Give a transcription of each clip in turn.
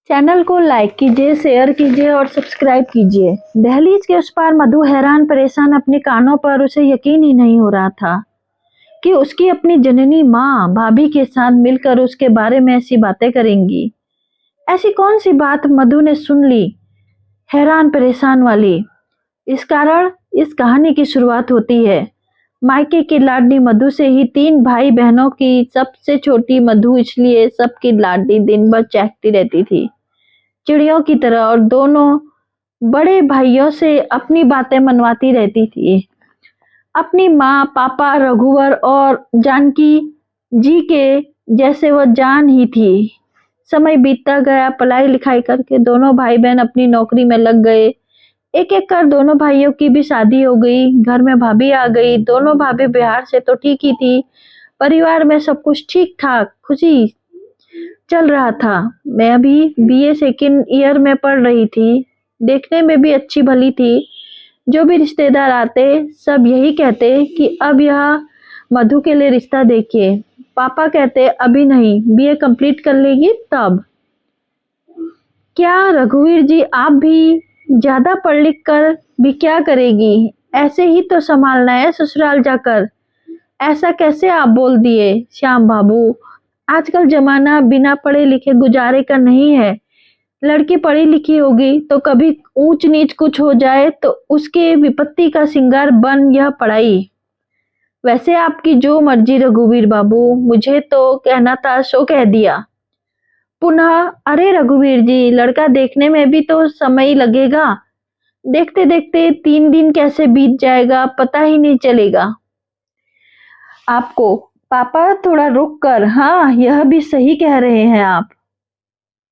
Channel को like कीजिए, share कीजिए और सब्सक्राइब कीजिए। दहलीज के उस पार मधु हैरान परेशान अपने कानों पर, उसे यकीन ही नहीं हो रहा था कि उसकी अपनी जननी माँ भाभी के साथ मिलकर उसके बारे में ऐसी बातें करेंगी। ऐसी कौन सी बात मधु ने सुन ली, हैरान परेशान वाली। इस कारण इस कहानी की शुरुआत होती है। मायके की लाडली मधु से ही 3 भाई बहनों की सबसे छोटी मधु इसलिए सबकी लाडली दिन भर चहकती रहती थी चिड़ियों की तरह, और दोनों बड़े भाइयों से अपनी बातें मनवाती रहती थी। अपनी माँ, पापा, रघुवर और जानकी जी के जैसे वह जान ही थी। समय बीतता गया, पढ़ाई लिखाई करके दोनों भाई बहन अपनी नौकरी में लग गए। एक एक कर दोनों भाइयों की भी शादी हो गई, घर में भाभी आ गई। दोनों भाभी बिहार से तो ठीक ही थी, परिवार में सब कुछ ठीक ठाक खुशी चल रहा था। मैं अभी बीए सेकेंड ईयर में पढ़ रही थी, देखने में भी अच्छी भली थी। जो भी रिश्तेदार आते सब यही कहते कि अब यह मधु के लिए रिश्ता देखिए। पापा कहते अभी नहीं, बीए कंप्लीट कर लेगी तब। क्या रघुवीर जी, आप भी ज्यादा पढ़ लिख कर भी क्या करेगी? ऐसे ही तो संभालना है ससुराल जाकर। ऐसा कैसे आप बोल दिए श्याम बाबू? आजकल जमाना बिना पढ़े लिखे गुजारे का नहीं है। लड़की पढ़ी लिखी होगी तो कभी ऊंच नीच कुछ हो जाए तो उसके विपत्ति का सिंगार बन यह पढ़ाई। वैसे आपकी जो मर्जी रघुवीर बाबू, मुझे तो कहना था सो कह दिया। पुनः अरे रघुवीर जी, लड़का देखने में भी तो समय लगेगा। देखते देखते 3 दिन कैसे बीत जाएगा पता ही नहीं चलेगा आपको। पापा थोड़ा रुक कर, हाँ यह भी सही कह रहे हैं आप।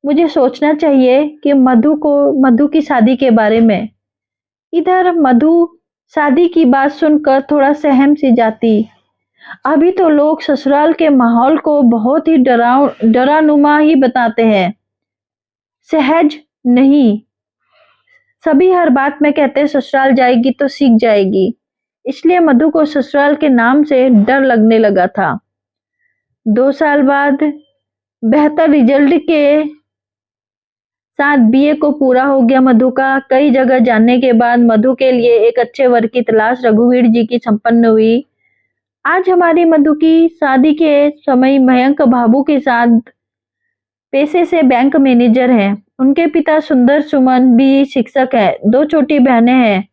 मुझे सोचना चाहिए कि मधु की शादी के बारे में। इधर मधु शादी की बात सुनकर थोड़ा सहम सी जाती। अभी तो लोग ससुराल के माहौल को बहुत ही डरानुमा ही बताते हैं, सहज नहीं। सभी हर बात में कहते ससुराल जाएगी तो सीख जाएगी, इसलिए मधु को ससुराल के नाम से डर लगने लगा था। 2 साल बाद बेहतर रिजल्ट के साथ बीए को पूरा हो गया मधु का। कई जगह जानने के बाद मधु के लिए एक अच्छे वर की तलाश रघुवीर जी की संपन्न हुई। आज हमारी मधु की शादी के समय मयंक बाबू के साथ पेशे से बैंक मैनेजर हैं। उनके पिता सुंदर सुमन भी शिक्षक है। 2 छोटी बहनें हैं।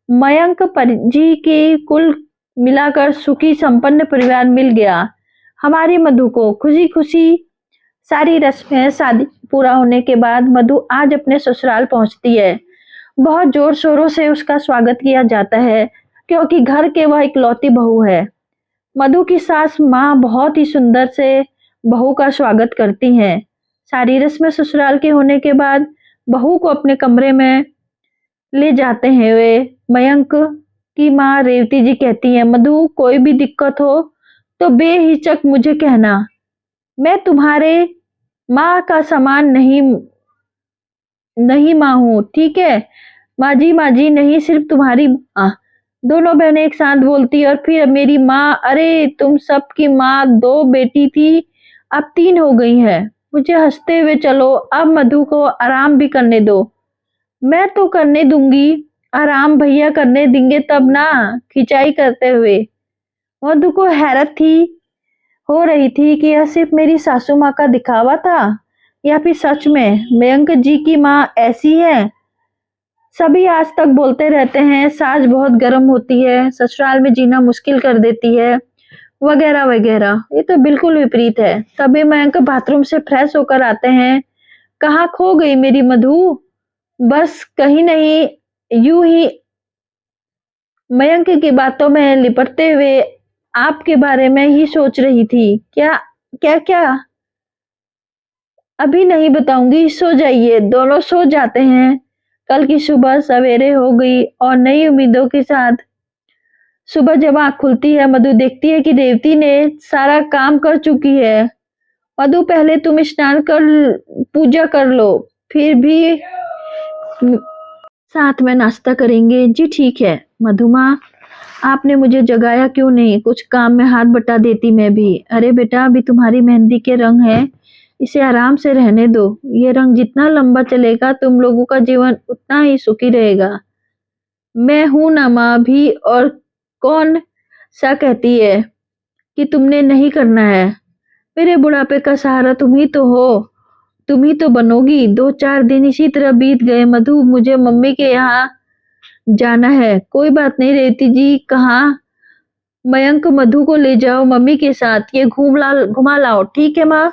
मयंक जी की कुल मिलाकर सुखी संपन्न परिवार मिल गया। हमारी मधु को खुशी खुशी सारी रस्में शादी पूरा होने के बाद मधु आज अपने ससुराल पहुंचती है। बहुत जोर शोरों से उसका स्वागत किया जाता है क्योंकि घर के वह इकलौती बहू है। मधु की सास माँ बहुत ही सुंदर से बहू का स्वागत करती हैं। सारी रस्में ससुराल के होने के बाद बहू को अपने कमरे में ले जाते हैं। वे मयंक की माँ रेवती जी कहती हैं, मधु कोई भी दिक्कत हो तो बेहिचक मुझे कहना, मैं तुम्हारे माँ का समान नहीं माँ हूँ, ठीक है? माँ जी नहीं, सिर्फ तुम्हारी माँ। दोनों बहनें एक साथ बोलती और फिर मेरी माँ। अरे तुम सबकी माँ 2 बेटी थी, अब 3 हो गई है। मुझे हंसते हुए चलो, अब मधु को आराम भी करने दो। मैं तो करने दूंगी आराम, भैया करने देंगे तब ना, खिंचाई करते हुए। मधु को हैरत हो रही थी कि यह सिर्फ मेरी सासू माँ का दिखावा था या फिर सच में मयंक जी की माँ ऐसी है। सभी आज तक बोलते रहते हैं सास बहुत गर्म होती है, ससुराल में जीना मुश्किल कर देती है, वगैरह वगैरह। ये तो बिल्कुल विपरीत है। तभी मयंक बाथरूम से फ्रेश होकर आते हैं। कहाँ खो गई मेरी मधु? बस कहीं नहीं, यूं ही मयंक की बातों में लिपटते हुए आपके बारे में ही सोच रही थी। क्या क्या क्या? अभी नहीं बताऊंगी, सो जाइए। दोनों सो जाते हैं। कल की सुबह सवेरे हो गई और नई उम्मीदों के साथ सुबह जब आँख खुलती है, मधु देखती है कि रेवती ने सारा काम कर चुकी है। मधु पहले तुम स्नान कर पूजा कर लो, फिर भी साथ में नाश्ता करेंगे। जी ठीक है। मधु माँ, आपने मुझे जगाया क्यों नहीं? कुछ काम में हाथ बटा देती मैं भी। अरे बेटा, अभी तुम्हारी मेहंदी के रंग है, इसे आराम से रहने दो। ये रंग जितना लंबा चलेगा तुम लोगों का जीवन उतना ही सुखी रहेगा। मैं हूं ना माँ भी, और कौन सा कहती है कि तुमने नहीं करना है। मेरे बुढ़ापे का सहारा तुम ही तो हो, तुम ही तो बनोगी। 2-4 दिन इसी तरह बीत गए। मधु, मुझे मम्मी के यहाँ जाना है। कोई बात नहीं रेवती जी, कहाँ? मयंक, मधु को ले जाओ मम्मी के साथ, ये घुमा लाओ। ठीक है माँ।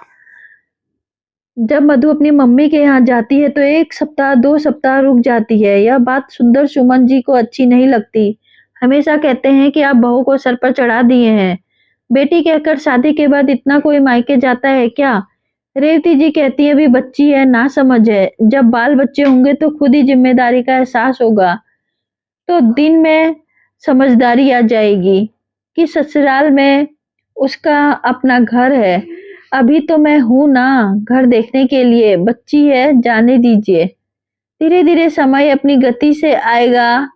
जब मधु अपनी मम्मी के यहाँ जाती है तो 1 सप्ताह 2 सप्ताह रुक जाती है। यह बात सुंदर सुमन जी को अच्छी नहीं लगती। हमेशा कहते हैं कि आप बहू को सर पर चढ़ा दिए हैं। बेटी कहकर शादी के बाद इतना कोई मायके जाता है क्या? रेवती जी कहती है अभी बच्ची है, ना समझ है। जब बाल बच्चे होंगे तो खुद ही जिम्मेदारी का एहसास होगा, तो दिन में समझदारी आ जाएगी कि ससुराल में उसका अपना घर है। अभी तो मैं हूं ना घर देखने के लिए, बच्ची है, जाने दीजिए। धीरे धीरे समय अपनी गति से आएगा।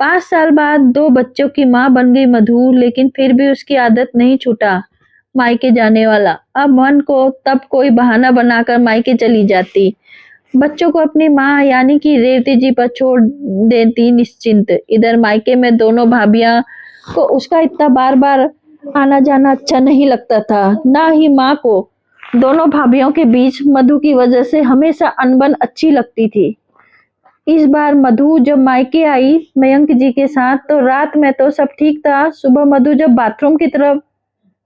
5 साल बाद 2 बच्चों की माँ बन गई मधु, लेकिन फिर भी उसकी आदत नहीं छूटा मायके जाने वाला। अब मन को तब कोई बहाना बनाकर मायके चली जाती, बच्चों को अपनी माँ यानी कि रेवती जी पर छोड़ देती निश्चिंत। इधर मायके में दोनों भाभियां को उसका इतना बार बार आना जाना अच्छा नहीं लगता था, ना ही माँ को। दोनों भाभियों के बीच मधु की वजह से हमेशा अनबन अच्छी लगती थी। इस बार मधु जब मायके आई मयंक जी के साथ, तो रात में तो सब ठीक था। सुबह मधु जब बाथरूम की तरफ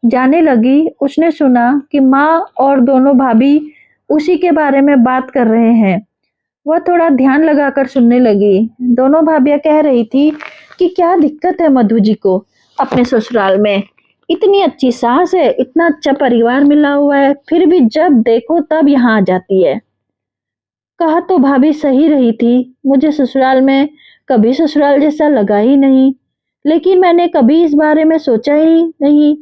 जाने लगी, उसने सुना कि माँ और दोनों भाभी उसी के बारे में बात कर रहे हैं। वह थोड़ा ध्यान लगाकर सुनने लगी। दोनों भाभियां कह रही थी कि क्या दिक्कत है मधु जी को अपने ससुराल में। इतनी अच्छी सास है, इतना अच्छा परिवार मिला हुआ है, फिर भी जब देखो तब यहाँ आ जाती है। कहा तो भाभी सही रही थी, मुझे ससुराल में कभी ससुराल जैसा लगा ही नहीं, लेकिन मैंने कभी इस बारे में सोचा ही नहीं।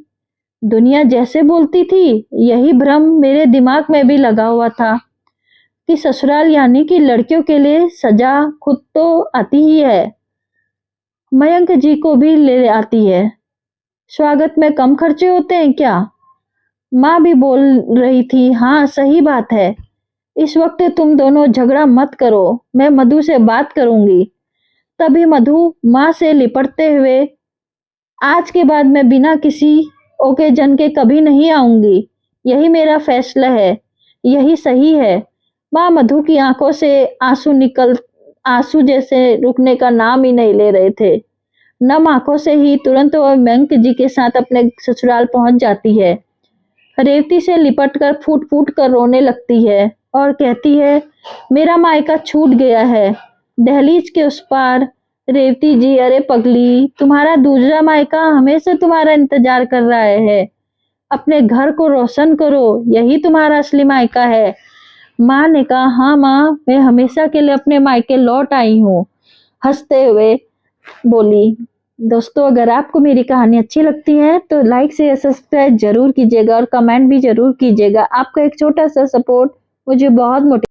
दुनिया जैसे बोलती थी यही भ्रम मेरे दिमाग में भी लगा हुआ था कि ससुराल यानी कि लड़कियों के लिए सजा खुद तो आती ही है, मयंक जी को भी ले आती है। स्वागत में कम खर्चे होते हैं क्या? माँ भी बोल रही थी, हाँ सही बात है। इस वक्त तुम दोनों झगड़ा मत करो, मैं मधु से बात करूंगी। तभी मधु माँ से लिपटते हुए, आज के बाद मैं बिना किसी ओकेजन के कभी नहीं आऊंगी, यही मेरा फैसला है, यही सही है। माँ मधु की आंखों से आंसू जैसे रुकने का नाम ही नहीं ले रहे थे। नम आंखों से ही तुरंत वह मयंक जी के साथ अपने ससुराल पहुंच जाती है। रेवती से लिपटकर फूट फूट कर रोने लगती है और कहती है, मेरा मायका छूट गया है दहलीज के उस पार। रेवती जी, अरे पगली, तुम्हारा दूसरा मायका हमेशा तुम्हारा इंतजार कर रहा है। अपने घर को रोशन करो, यही तुम्हारा असली मायका है। माँ ने कहा, हाँ माँ, मैं हमेशा के लिए अपने मायके लौट आई हूँ, हंसते हुए बोली। दोस्तों, अगर आपको मेरी कहानी अच्छी लगती है तो लाइक से सब्सक्राइब जरूर कीजिएगा और कमेंट भी जरूर कीजिएगा। आपका एक छोटा सा सपोर्ट मुझे बहुत मोटिवेट